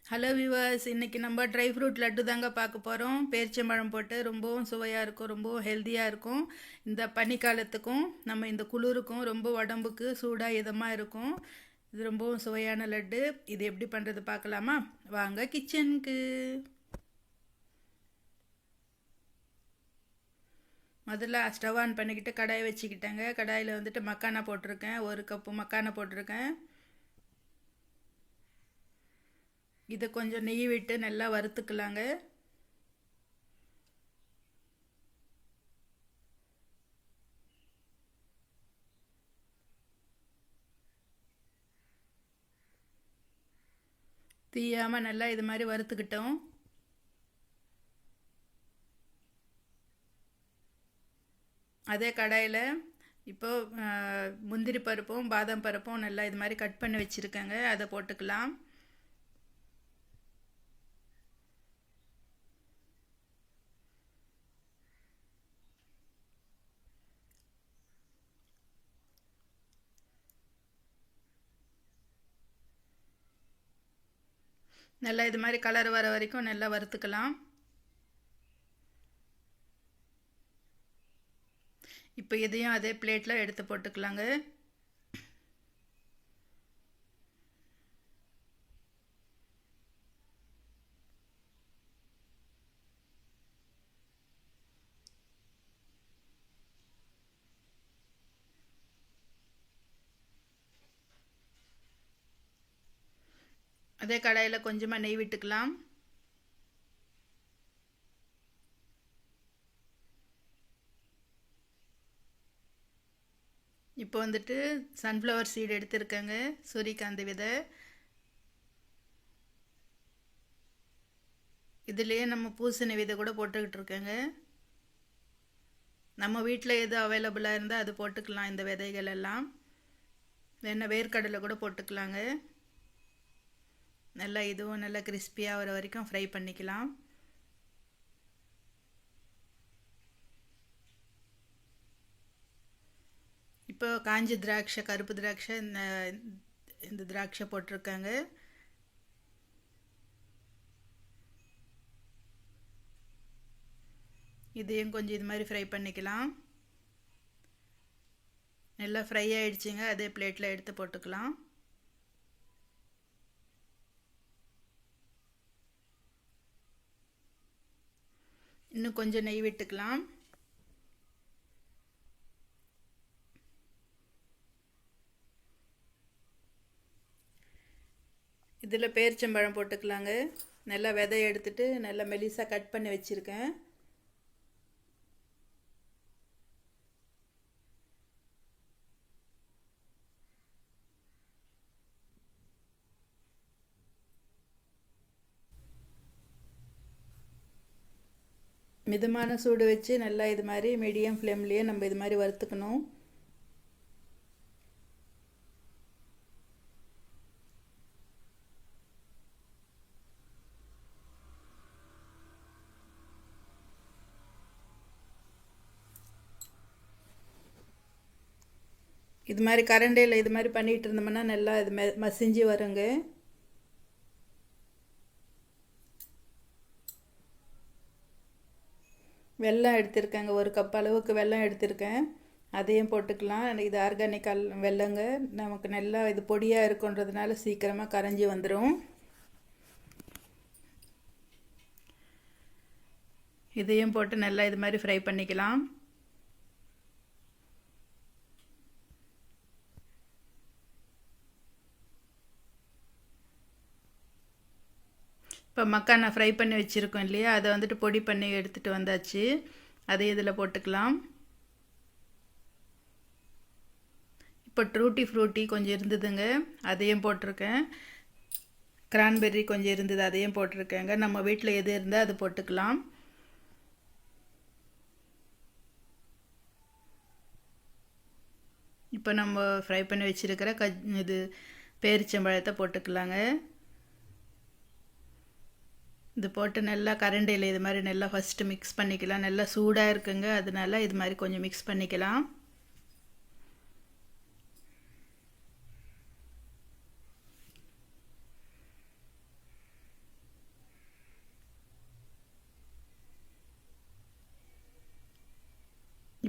Hello viewers, இன்றைக்கி நம்ம dry fruit laddu தாங்க பார்க்க போகிறோம். பேரிச்சம்பழம் போட்டு ரொம்பவும் சுவையாக இருக்கும், ரொம்பவும் ஹெல்த்தியாக இருக்கும். இந்த பனிக்காலத்துக்கும் நம்ம இந்த குளிருக்கும் ரொம்ப உடம்புக்கு சூடாக இதமாக இருக்கும். இது ரொம்பவும் சுவையான லட்டு. இது எப்படி பண்ணுறது பார்க்கலாமா? வாங்க கிச்சனுக்கு. முதல்ல ஸ்டவ் ஆன் பண்ணிக்கிட்டு கடாயை வச்சுக்கிட்டேங்க. கடாயில் வந்துட்டு மக்கானா போட்டிருக்கேன், 1 கப்பு மக்கானா போட்டிருக்கேன். இதை கொஞ்சம் நெய் விட்டு நல்லா வறுத்துக்கலாங்க. தீயாமல் நல்லா இது மாதிரி வறுத்துக்கிட்டோம். அதே கடாயில் இப்போது முந்திரி பருப்பும் பாதாம் பருப்பும் நல்லா இது மாதிரி கட் பண்ணி வச்சுருக்கேங்க, அதை போட்டுக்கலாம். நல்லா இது மாதிரி கலர் வர வரைக்கும் நல்லா வறுத்துக்கலாம். இப்போ இதையும் அதே பிளேட்டில் எடுத்து போட்டுக்கலாங்க. அதே கடாயில் கொஞ்சமாக நெய் விட்டுக்கலாம். இப்போ வந்துட்டு சன்ஃப்ளவர் சீடு எடுத்துருக்கேங்க, சூரியகாந்தி விதை. இதுலேயே நம்ம பூசணி விதை கூட போட்டுக்கிட்டு இருக்கேங்க. நம்ம வீட்டில் எது அவைலபிளாக இருந்தால் அது போட்டுக்கலாம். இந்த விதைகள் எல்லாம் வேணால் வேர்க்கடலை கூட போட்டுக்கலாங்க. நல்லா இதுவும் நல்லா கிறிஸ்பியாக வர வரைக்கும் ஃப்ரை பண்ணிக்கலாம். இப்போ காஞ்சி திராட்சை, கருப்பு திராட்சை, இந்த திராட்சை போட்டிருக்காங்க. இதையும் கொஞ்சம் இது மாதிரி ஃப்ரை பண்ணிக்கலாம். நல்லா ஃப்ரை ஆகிடுச்சிங்க. அதே பிளேட்டில் எடுத்து போட்டுக்கலாம். இன்னும் கொஞ்சம் நெய் விட்டுக்கலாம். இதில் பேரிச்சம்பழம் போட்டுக்கலாங்க. நல்லா விதையை எடுத்துட்டு நல்லா மெலிசாக கட் பண்ணி வச்சுருக்கேன். மிதமான சூடு வச்சு நல்லா இது மாதிரி மீடியம் ஃப்ளேம்லேயே நம்ம இது மாதிரி வறுத்துக்கணும். இது மாதிரி கரண்டியில் இது மாதிரி பண்ணிகிட்டு இருந்தோம்னா நல்லா இது மசிஞ்சு வருங்க. வெல்லம் எடுத்திருக்கேங்க, 1 கப் அளவுக்கு வெல்லம் எடுத்திருக்கேன். அதையும் போட்டுக்கலாம். இது ஆர்கானிக் வெல்லங்க. நமக்கு நல்லா இது பொடியாக இருக்குன்றதுனால சீக்கிரமாக கரைஞ்சி வந்துடும். இதையும் போட்டு நல்லா இது மாதிரி ஃப்ரை பண்ணிக்கலாம். இப்போ மக்கானா ஃப்ரை பண்ணி வச்சுருக்கோம் இல்லையா, அதை வந்துட்டு பொடி பண்ணி எடுத்துகிட்டு வந்தாச்சு. அதை இதில் போட்டுக்கலாம். இப்போ டூட்டி ஃப்ரூட்டி கொஞ்சம் இருந்ததுங்க, அதையும் போட்டிருக்கேன். கிரான்பெர்ரி கொஞ்சம் இருந்தது, அதையும் போட்டிருக்கேங்க. நம்ம வீட்டில் எது இருந்தால் அது போட்டுக்கலாம். இப்போ நம்ம ஃப்ரை பண்ணி வச்சுருக்கிற இது பேரிச்சம்பழத்தை போட்டுக்கலாங்க. இது போட்டு நல்லா கரண்டியில் இது மாதிரி நல்லா ஃபஸ்ட்டு மிக்ஸ் பண்ணிக்கலாம். நல்லா சூடாக இருக்குங்க, அதனால இது மாதிரி கொஞ்சம் மிக்ஸ் பண்ணிக்கலாம்.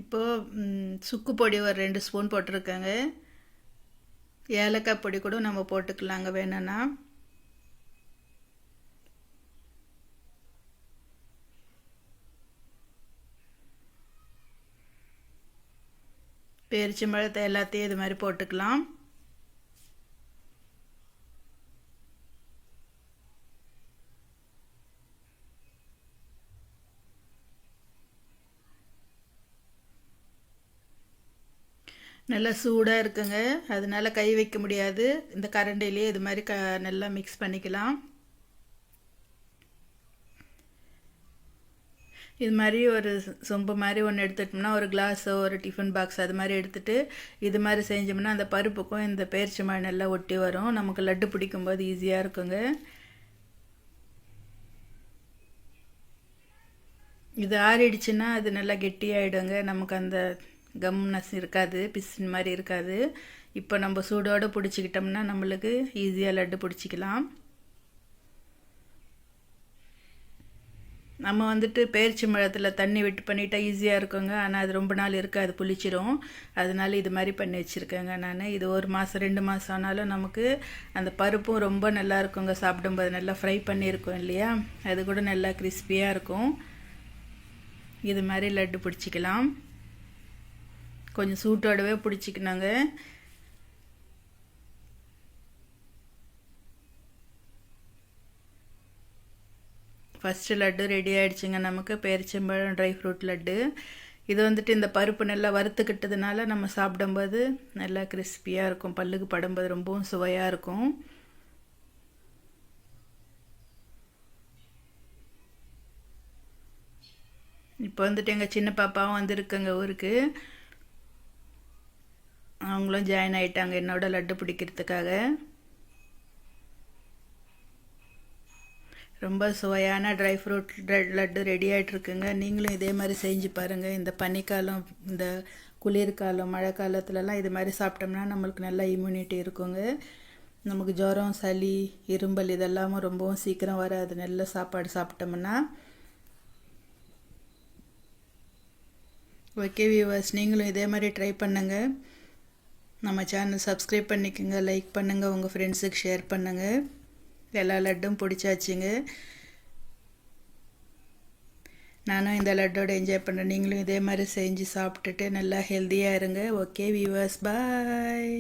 இப்போது சுக்கு பொடி ஒரு 2 ஸ்பூன் போட்டிருக்கேங்க. ஏலக்காய் பொடி கூட நம்ம போட்டுக்கலாங்க வேணும்னா. பேரிச்சம்பழத்தை எல்லாத்தையும் இது மாதிரி போட்டுக்கலாம். நல்லா சூடாக இருக்குங்க, அதனால கை வைக்க முடியாது. இந்த கரண்டிலேயே இது மாதிரி நல்லா மிக்ஸ் பண்ணிக்கலாம். இது மாதிரி ஒரு சொம்பு மாதிரி ஒன்று எடுத்துட்டோம்னா, ஒரு கிளாஸோ ஒரு டிஃபன் பாக்ஸ் அது மாதிரி எடுத்துகிட்டு இது மாதிரி செஞ்சோம்னா அந்த பருப்புக்கும் இந்த பேரிச்சம்பழம் நல்லா ஒட்டி வரும். நமக்கு லட்டு பிடிக்கும்போது ஈஸியாக இருக்குங்க. இது ஆறிடுச்சுன்னா அது நல்லா கெட்டியாகிடுங்க. நமக்கு அந்த கம்னஸ் இருக்காது, பிசின் மாதிரி இருக்காது. இப்போ நம்ம சூடோடு பிடிச்சிக்கிட்டோம்னா நம்மளுக்கு ஈஸியாக லட்டு பிடிச்சிக்கலாம். நம்ம வந்துட்டு பேரிச்சம்பழத்தில் தண்ணி விட்டு பண்ணிட்டா ஈஸியாக இருக்குங்க. ஆனால் அது ரொம்ப நாள் இருக்காது, புளிச்சிரும். அதனால இது மாதிரி பண்ணி வச்சுருக்கேங்க நான். இது 1 மாதம் 2 மாதம் ஆனாலும் நமக்கு அந்த பருப்பும் ரொம்ப நல்லா இருக்குங்க. சாப்பிடும்போது நல்லா ஃப்ரை பண்ணியிருக்கோம் இல்லையா, அது கூட நல்லா கிறிஸ்பியாக இருக்கும். இது மாதிரி லட்டு பிடிச்சிக்கலாம். கொஞ்சம் சூட்டோடவே பிடிச்சிக்கணுங்க. ஃபஸ்ட்டு லட்டு ரெடி ஆகிடுச்சுங்க நமக்கு, பேரிச்சம்பழம் ட்ரை ஃப்ரூட் லட்டு. இது வந்துட்டு இந்த பருப்பு நல்லா வறுத்துக்கிட்டதுனால நம்ம சாப்பிடும்போது நல்லா கிறிஸ்பியாக இருக்கும், பல்லுக்கு படும்போது ரொம்பவும் சுவையாக இருக்கும். இப்போ வந்துட்டு எங்கள் சின்ன பாப்பாவும் வந்துருக்குங்க ஊருக்கு. அவங்களும் ஜாயின் ஆகிட்டாங்க என்னோட லட்டு பிடிக்கிறதுக்காக. ரொம்ப சுவையான ட்ரை ஃப்ரூட் லட்டு ரெடி ஆகிட்ருக்குங்க. நீங்களும் இதே மாதிரி செஞ்சு பாருங்கள். இந்த பனிக்காலம், இந்த குளிர்காலம், மழை காலத்துலலாம் இது மாதிரி சாப்பிட்டோம்னா நம்மளுக்கு நல்ல இம்யூனிட்டி இருக்குங்க. நமக்கு ஜுரம், சளி, இரும்பல் இதெல்லாமும் ரொம்பவும் சீக்கிரம் வராது நல்ல சாப்பாடு சாப்பிட்டோம்னா. ஓகே வியூவர்ஸ், நீங்களும் இதே மாதிரி ட்ரை பண்ணுங்கள். நம்ம சேனல் சப்ஸ்கிரைப் பண்ணிக்கோங்க, லைக் பண்ணுங்கள், உங்கள் ஃப்ரெண்ட்ஸுக்கு ஷேர் பண்ணுங்கள். எல்லா லட்டும் பிடிச்சாச்சுங்க. நானும் இந்த லட்டோட என்ஜாய் பண்ணுறேன். நீங்களும் இதே மாதிரி செஞ்சு சாப்பிட்டுட்டு நல்லா ஹெல்த்தியாக இருங்க. ஓகே வியூவர்ஸ், பாய்.